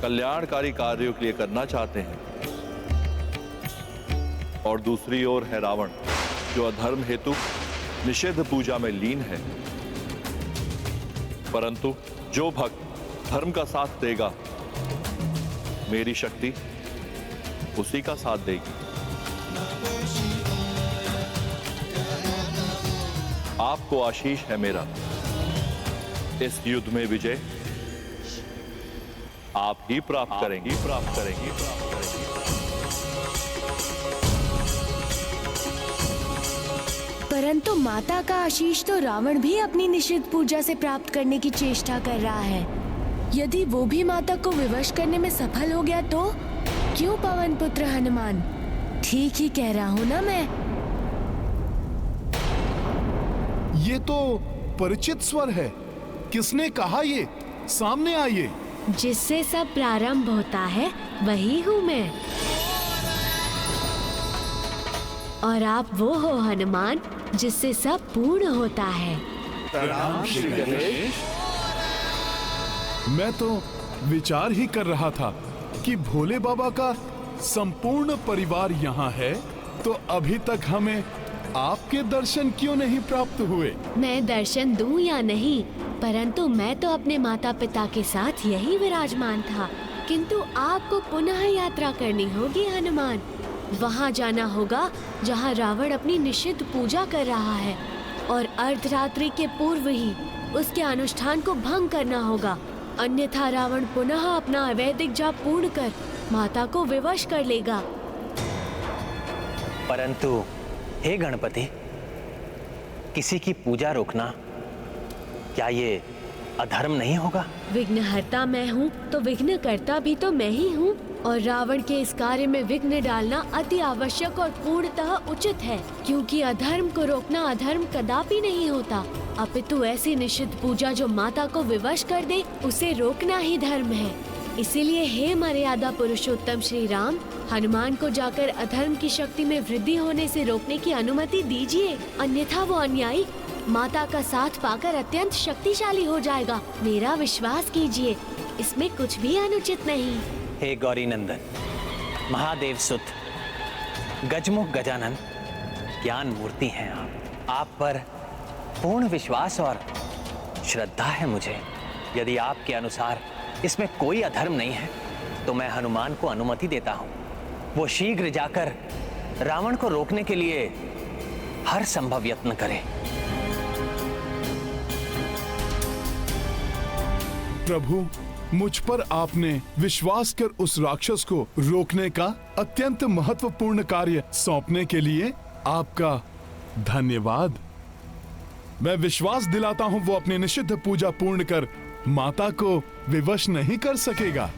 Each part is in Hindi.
कल्याणकारी कार्यों के लिए करना चाहते हैं, और दूसरी ओर है रावण, जो अधर्म हेतु निषिद्ध पूजा में लीन है। परंतु जो भक्त धर्म का साथ देगा, मेरी शक्ति उसी का साथ देगी। आपको आशीष है मेरा, इस युद्ध में विजय आप ही प्राप्त करेंगी। परंतु माता का आशीष तो रावण भी अपनी निषिद्ध पूजा से प्राप्त करने की चेष्टा कर रहा है। यदि वो भी माता को विवश करने में सफल हो गया तो क्यों पवन पुत्र हनुमान? ठीक ही कह रहा हूँ ना मैं? ये तो परिचित स्वर है। किसने कहा ये? सामने आइए। जिससे सब प्रारंभ होता है वही हूँ मैं। और आप वो हो हनुमान, जिससे सब पूर्ण होता है। प्रणाम श्री गणेश। मैं तो विचार ही कर रहा था कि भोले बाबा का संपूर्ण परिवार यहाँ है, तो अभी तक हमें आपके दर्शन क्यों नहीं प्राप्त हुए? मैं दर्शन दूं या नहीं, परंतु मैं तो अपने माता पिता के साथ यही विराजमान था। किंतु आपको पुनः यात्रा करनी होगी हनुमान। वहाँ जाना होगा जहाँ रावण अपनी निषिद्ध पूजा कर रहा है, और अर्धरात्रि के पूर्व ही उसके अनुष्ठान को भंग करना होगा। अन्यथा रावण पुनः अपना अवैधिक जाप पूर्ण कर माता को विवश कर लेगा। परंतु हे गणपति, किसी की पूजा रोकना क्या ये अधर्म नहीं होगा? विघ्नहर्ता मैं हूँ तो विघ्नकर्ता भी तो मैं ही हूँ, और रावण के इस कार्य में विघ्न डालना अति आवश्यक और पूर्णतः उचित है, क्योंकि अधर्म को रोकना अधर्म कदापि नहीं होता, अपितु ऐसी निषिद्ध पूजा जो माता को विवश कर दे, उसे रोकना ही धर्म है। इसीलिए हे मर्यादा पुरुषोत्तम श्री राम, हनुमान को जाकर अधर्म की शक्ति में वृद्धि होने से रोकने की अनुमति दीजिए, अन्यथा वो अन्यायी माता का साथ पाकर अत्यंत शक्तिशाली हो जाएगा। मेरा विश्वास कीजिए, इसमें कुछ भी अनुचित नहीं। हे गौरी नंदन, महादेव सुत, गजमुख गजानन, ज्ञान मूर्ति हैं आप पर पूर्ण विश्वास और श्रद्धा है मुझे। यदि आपके अनुसार इसमें कोई अधर्म नहीं है तो मैं हनुमान को अनुमति देता हूँ। वो शीघ्र जाकर रावण को रोकने के लिए हर संभव यत्न करे। प्रभु, मुझ पर आपने विश्वास कर उस राक्षस को रोकने का अत्यंत महत्वपूर्ण कार्य सौंपने के लिए आपका धन्यवाद। मैं विश्वास दिलाता हूँ वो अपनी निषिद्ध पूजा पूर्ण कर माता को विवश नहीं कर सकेगा।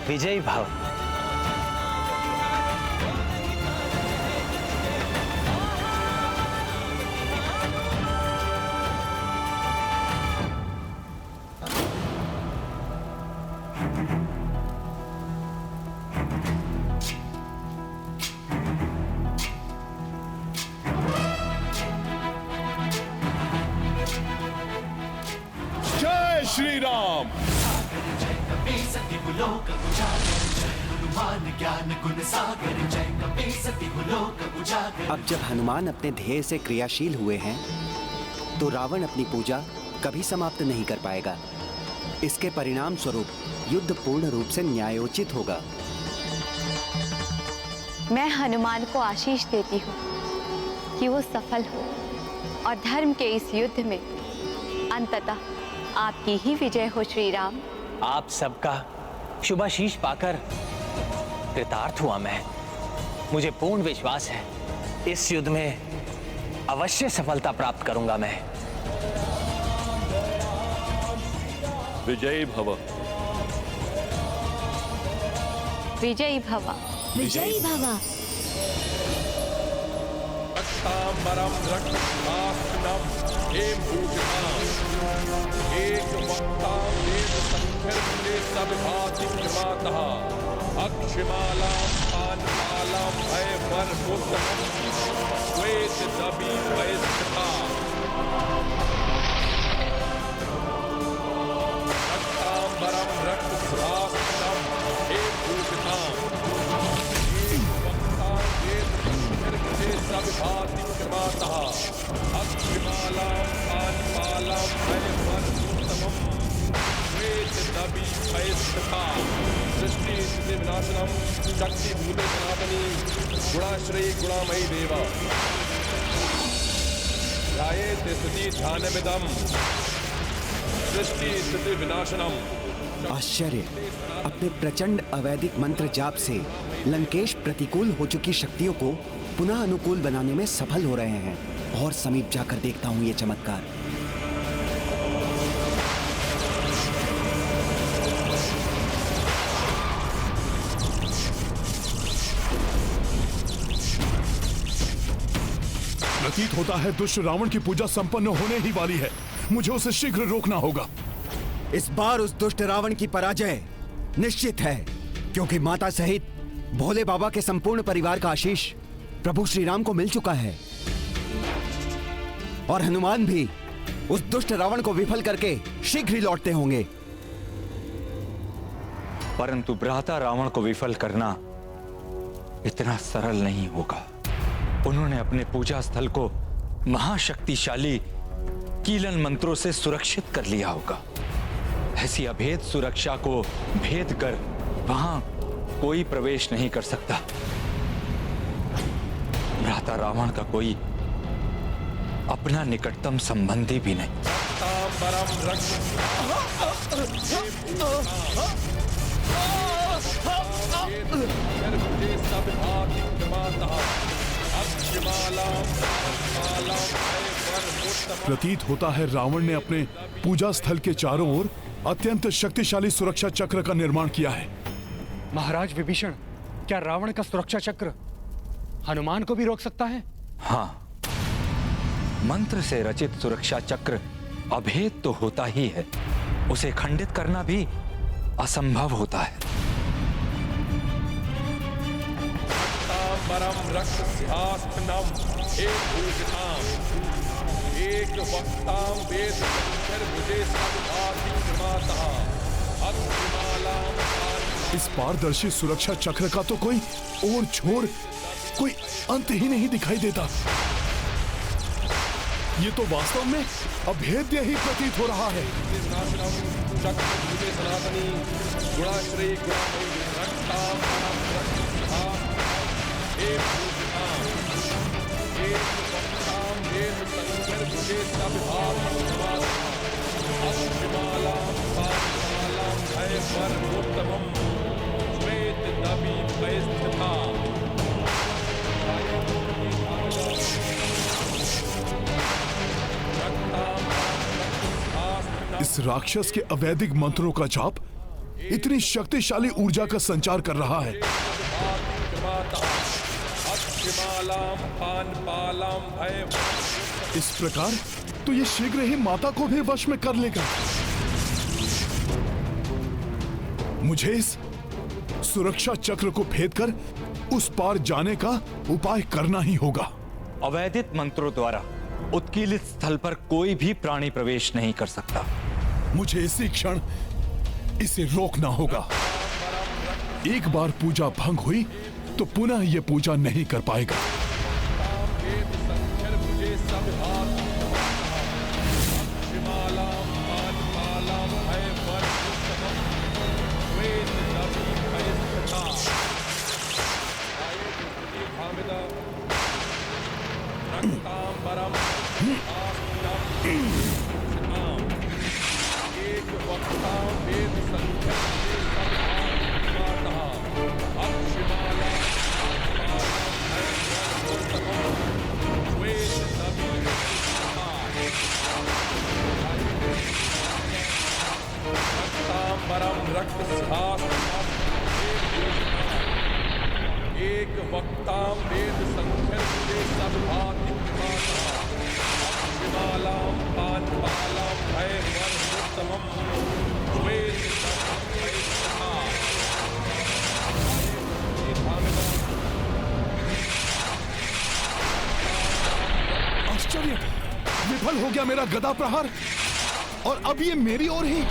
विजयी भव। जय श्री राम। अब जब हनुमान अपने ध्येय से क्रियाशील हुए हैं, तो रावण अपनी पूजा कभी समाप्त नहीं कर पाएगा। इसके परिणाम स्वरूप युद्ध पूर्ण रूप से न्यायोचित होगा। मैं हनुमान को आशीष देती हूँ कि वो सफल हो और धर्म के इस युद्ध में अंततः आपकी ही विजय हो श्री राम। आप सबका शुभाशीष पाकर कृतार्थ हुआ मैं। मुझे पूर्ण विश्वास है इस युद्ध में अवश्य सफलता प्राप्त करूंगा मैं। विजयी भव। विजयी भव। विजयी भव। अष्टाम्बरम रक्षास्त्रम हेम भूषिताम एक वक्ता वेद संख्यर्ते सविभाति कृमातः अक्षमालां पानपालां भयवर्मुक्तं श्वेत दबी भयस्थिता विनाशनम शक्ति भूते सनातनी गुणाश्रयी गुणामयी देवा ध्यायेत् स्थिति ध्यानमिदं सृष्टि स्थिति विनाशनम। आश्चर्य, अपने प्रचंड अवैधिक मंत्र जाप से लंकेश प्रतिकूल हो चुकी शक्तियों को पुनः अनुकूल बनाने में सफल हो रहे हैं। और समीप जाकर देखता हूं ये चमत्कार। प्रतीत होता है दुष्ट रावण की पूजा संपन्न होने ही वाली है। मुझे उसे शीघ्र रोकना होगा। इस बार उस दुष्ट रावण की पराजय निश्चित है, क्योंकि माता सहित भोले बाबा के संपूर्ण परिवार का आशीष प्रभु श्री राम को मिल चुका है। और हनुमान भी उस दुष्ट रावण को विफल करके शीघ्र ही लौटते होंगे। परंतु भ्राता रावण को विफल करना इतना सरल नहीं होगा। उन्होंने अपने पूजा स्थल को महाशक्तिशाली कीलन मंत्रों से सुरक्षित कर लिया होगा। ऐसी अभेद सुरक्षा को भेद कर वहां कोई प्रवेश नहीं कर सकता। भ्राता रावण का कोई अपना निकटतम संबंधी भी नहीं। प्रतीत होता है रावण ने अपने पूजा स्थल के चारों ओर अत्यंत शक्तिशाली सुरक्षा चक्र का निर्माण किया है। महाराज विभीषण, क्या रावण का सुरक्षा चक्र हनुमान को भी रोक सकता है? हाँ, मंत्र से रचित सुरक्षा चक्र अभेद तो होता ही है, उसे खंडित करना भी असंभव होता है। एक वक्ताम वेद मुझे इस पारदर्शी सुरक्षा चक्र का तो कोई ओर छोर, कोई अंत ही नहीं दिखाई देता। ये तो वास्तव में अभेद्य ही प्रतीत हो रहा है। इस राक्षस के अवैधिक मंत्रों का जाप इतनी शक्तिशाली ऊर्जा का संचार कर रहा है। इस प्रकार तो ये शीघ्र ही माता को भी वश में कर लेगा। मुझे इस सुरक्षा चक्र को भेद कर उस पार जाने का उपाय करना ही होगा। अवैधिक मंत्रों द्वारा उत्कीर्णित स्थल पर कोई भी प्राणी प्रवेश नहीं कर सकता। मुझे इसी क्षण इसे रोकना होगा। एक बार पूजा भंग हुई तो पुनः यह पूजा नहीं कर पाएगा। एक वक्ताम वेद संख्य सब हिमालयम पानपालम भय वर्णोत्तमम वेद आश्चर्य, विफल हो गया मेरा गदा प्रहार और अब ये मेरी ओर ही।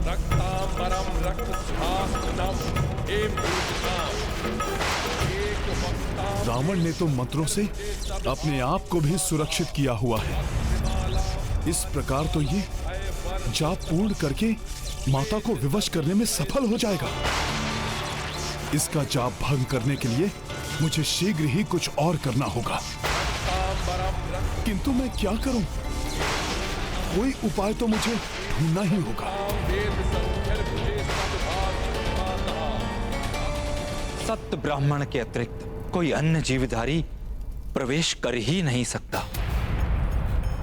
रक्तांबरम रक्त एक रावण ने तो मंत्रों से अपने आप को भी सुरक्षित किया हुआ है। इस प्रकार तो ये जाप पूर्ण करके माता को विवश करने में सफल हो जाएगा। इसका जाप भंग करने के लिए मुझे शीघ्र ही कुछ और करना होगा। किंतु मैं क्या करूं? कोई उपाय तो मुझे ढूंढना ही होगा। सत्य ब्राह्मण के अतिरिक्त कोई अन्य जीवधारी प्रवेश कर ही नहीं सकता,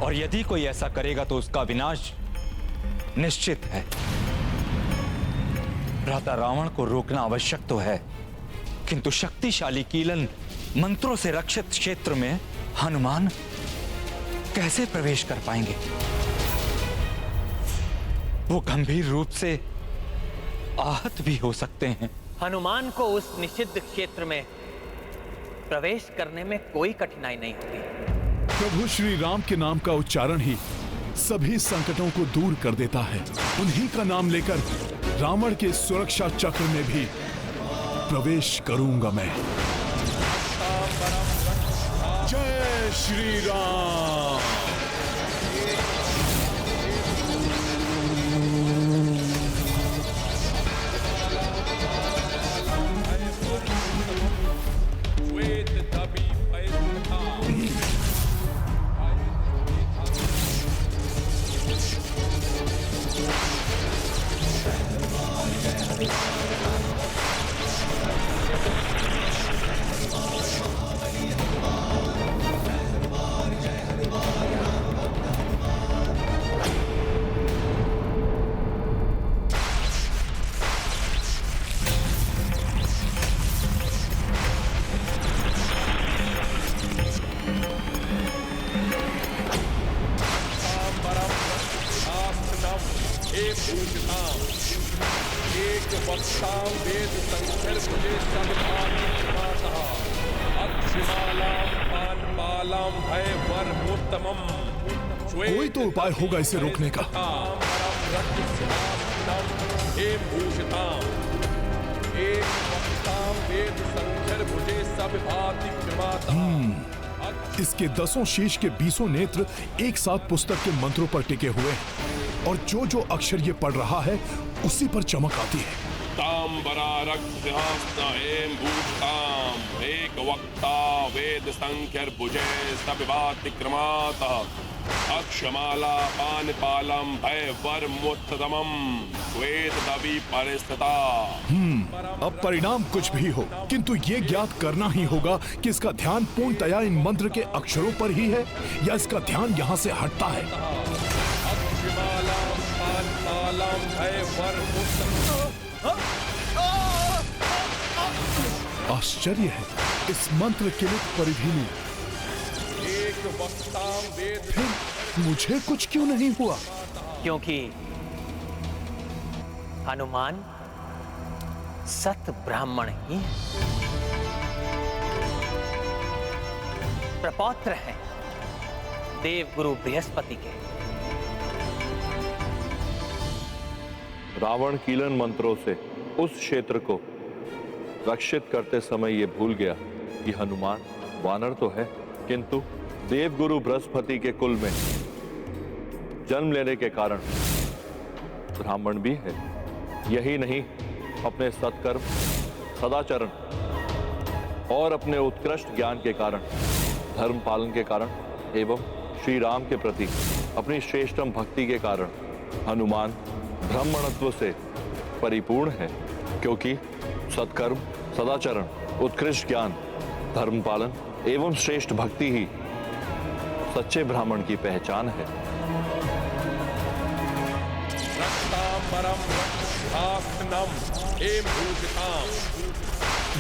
और यदि कोई ऐसा करेगा तो उसका विनाश निश्चित है। भ्राता रावण को रोकना आवश्यक तो है, किंतु शक्तिशाली कीलन मंत्रों से रक्षित क्षेत्र में हनुमान कैसे प्रवेश कर पाएंगे? वो गंभीर रूप से आहत भी हो सकते हैं। हनुमान को उस निषिद्ध क्षेत्र में प्रवेश करने में कोई कठिनाई नहीं होगी। प्रभु श्री राम के नाम का उच्चारण ही सभी संकटों को दूर कर देता है। उन्हीं का नाम लेकर रावण के सुरक्षा चक्र में भी प्रवेश करूंगा मैं। जय श्री राम। कोई तो उपाय होगा इसे रोकने का। इसके 10 शीश के 20 नेत्र एक साथ पुस्तक के मंत्रों पर टिके हुए हैं, और जो जो अक्षर ये पढ़ रहा है उसी पर चमक आती है। एक वक्ता वेद संख्यर भुजे सविभातिक्रमातः अक्षमाला पानपालम भय वर मुत्तमम श्वेत दवि परिस्थिता। अब परिणाम कुछ भी हो, किंतु ये ज्ञात करना ही होगा कि इसका ध्यान पूर्णतया इन मंत्र के अक्षरों पर ही है या इसका ध्यान यहाँ से हटता है। आश्चर्य है, इस मंत्र के लिए परिधि में फिर मुझे कुछ क्यों नहीं हुआ? क्योंकि हनुमान सत ब्राह्मण ही है, प्रपौत्र हैं देव गुरु बृहस्पति के। रावण कीलन मंत्रों से उस क्षेत्र को रक्षित करते समय ये भूल गया कि हनुमान वानर तो है, किंतु देवगुरु बृहस्पति के कुल में जन्म लेने के कारण ब्राह्मण भी है। यही नहीं, अपने सत्कर्म, सदाचरण और अपने उत्कृष्ट ज्ञान के कारण, धर्म पालन के कारण एवं श्री राम के प्रति अपनी श्रेष्ठतम भक्ति के कारण हनुमान ब्राह्मणत्व से परिपूर्ण है। क्योंकि सत्कर्म, सदाचरण, उत्कृष्ट ज्ञान, धर्म पालन एवं श्रेष्ठ भक्ति ही सच्चे ब्राह्मण की पहचान है।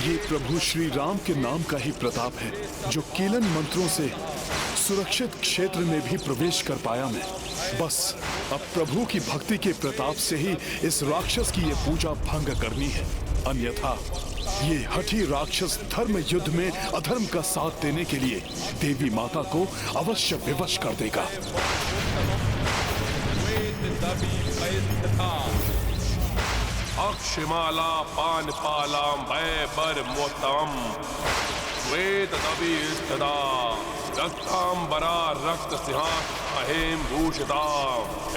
ये प्रभु श्री राम के नाम का ही प्रताप है जो कीलन मंत्रों से सुरक्षित क्षेत्र में भी प्रवेश कर पाया मैं। बस अब प्रभु की भक्ति के प्रताप से ही इस राक्षस की ये पूजा भंग करनी है, अन्यथा ये हठी राक्षस धर्म युद्ध में अधर्म का साथ देने के लिए देवी माता को अवश्य विवश कर देगा। अक्षमाला पानपालाम भय बर मोतम श्वेत दबी स्थिता रक्तांबरा रक्त सिंहाहेम भूषिता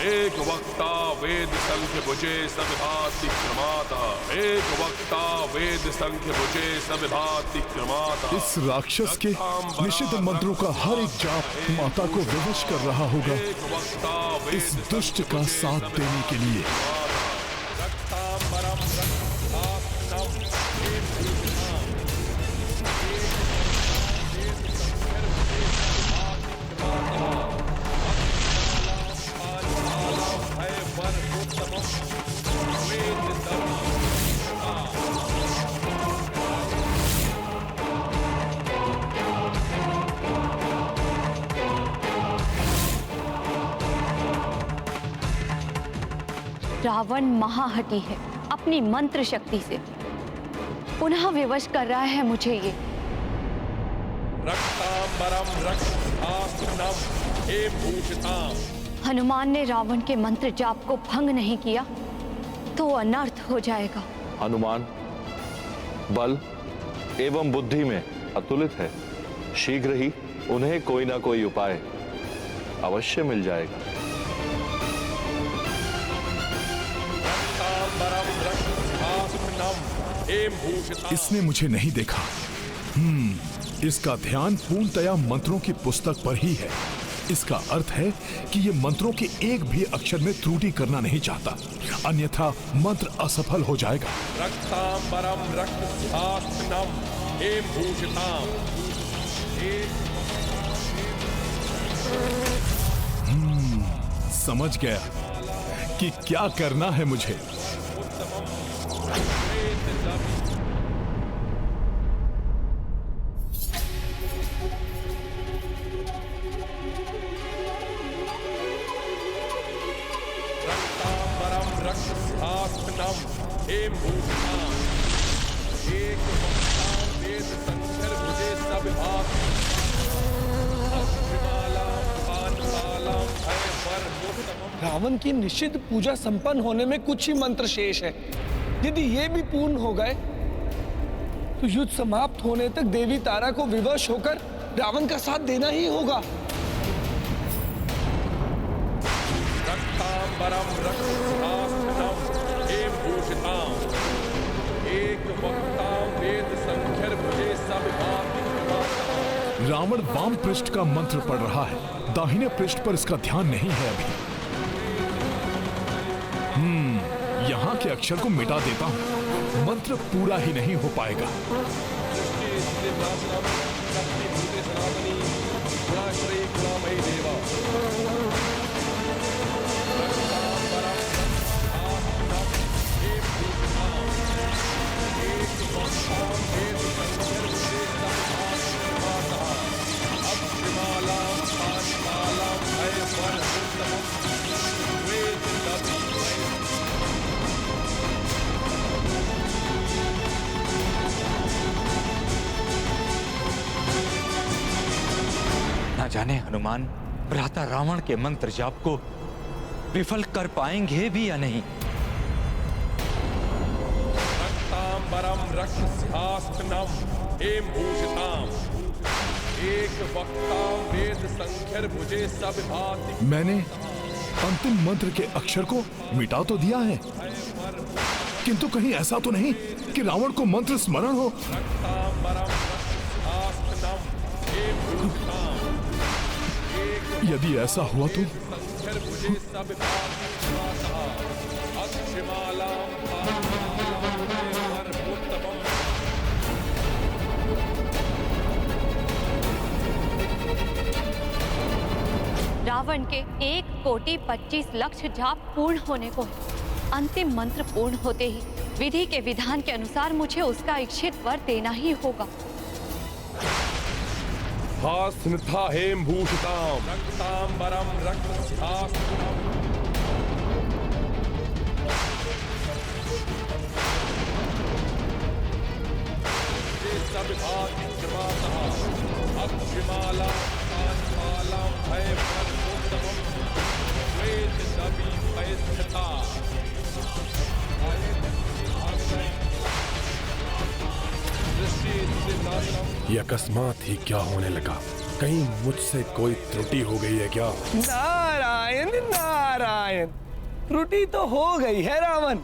एक वक्ता वेद संख्य भुजे सविभाति क्रमाता एक वक्ता वेद संख्य भुजे सविभाति क्रमाता। इस राक्षस के निषिद्ध मंत्रों का हर एक जाप माता को विवश कर रहा होगा इस दुष्ट का साथ देने के लिए। रावण महाहठी है, अपनी मंत्र शक्ति से पुनः विवश कर रहा है मुझे ये। रक्तांबरम रक्तास्त्रनम हे भूषिताम। हनुमान ने रावण के मंत्र जाप को भंग नहीं किया तो अनर्थ हो जाएगा। हनुमान बल एवं बुद्धि में अतुलित है, शीघ्र ही उन्हें कोई ना कोई उपाय अवश्य मिल जाएगा। इसने मुझे नहीं देखा। इसका ध्यान पूर्णतया मंत्रों की पुस्तक पर ही है। इसका अर्थ है कि ये मंत्रों के एक भी अक्षर में त्रुटि करना नहीं चाहता, अन्यथा मंत्र असफल हो जाएगा। रक्तांबरम रक्तस्यास्त्रनम हेम भूषिताम। समझ गया कि क्या करना है मुझे। रावण की निषिद्ध पूजा संपन्न होने में कुछ ही मंत्र शेष है। यदि ये भी पूर्ण हो गए तो युद्ध समाप्त होने तक देवी तारा को विवश होकर रावण का साथ देना ही होगा। रक्तांबरम रक्तस्यास्त्रनम हेम भूषिताम। एक वक्ता वेद संख्यर भुजे सविभाति क्रमाता। रावण वाम पृष्ठ का मंत्र पढ़ रहा है, दाहिने पृष्ठ पर इसका ध्यान नहीं है अभी। यहाँ के अक्षर को मिटा देता हूँ, मंत्र पूरा ही नहीं हो पाएगा। न जाने हनुमान भ्राता रावण के मंत्र जाप को विफल कर पाएंगे भी या नहीं। रक्तांबरम रक्तस्यास्त्रनम हेम भूषिताम। एक वक्ता वेद संख्यर भुजे सविभाति। मैंने अंतिम मंत्र के अक्षर को मिटा तो दिया है, किंतु कहीं ऐसा तो नहीं कि रावण को मंत्र स्मरण हो। रक्तांबरम रक्तस्यास्त्रनम हेम भूषिताम। यदि ऐसा हुआ तो संख्यर भुजे सविभाति क्रमाता। अक्षमालाम उत्तमम। रावण के 1,25,00,000 जाप पूर्ण होने को है। अंतिम मंत्र पूर्ण होते ही विधि के विधान के अनुसार मुझे उसका इच्छित वर देना ही होगा। हास्निथा हेम भूषिताम। रक्तांबरम रक्तस्यास्त्रनम। सविभाति क्रमाता। अक्षमालां कांचमालां भयवर्धनोत्तमं। वेद दबी स्थिता। दृष्टि ये अकस्मात ही क्या होने लगा? कहीं मुझसे कोई त्रुटि हो गई है क्या? नारायण नारायण, त्रुटि तो हो गई है रावण,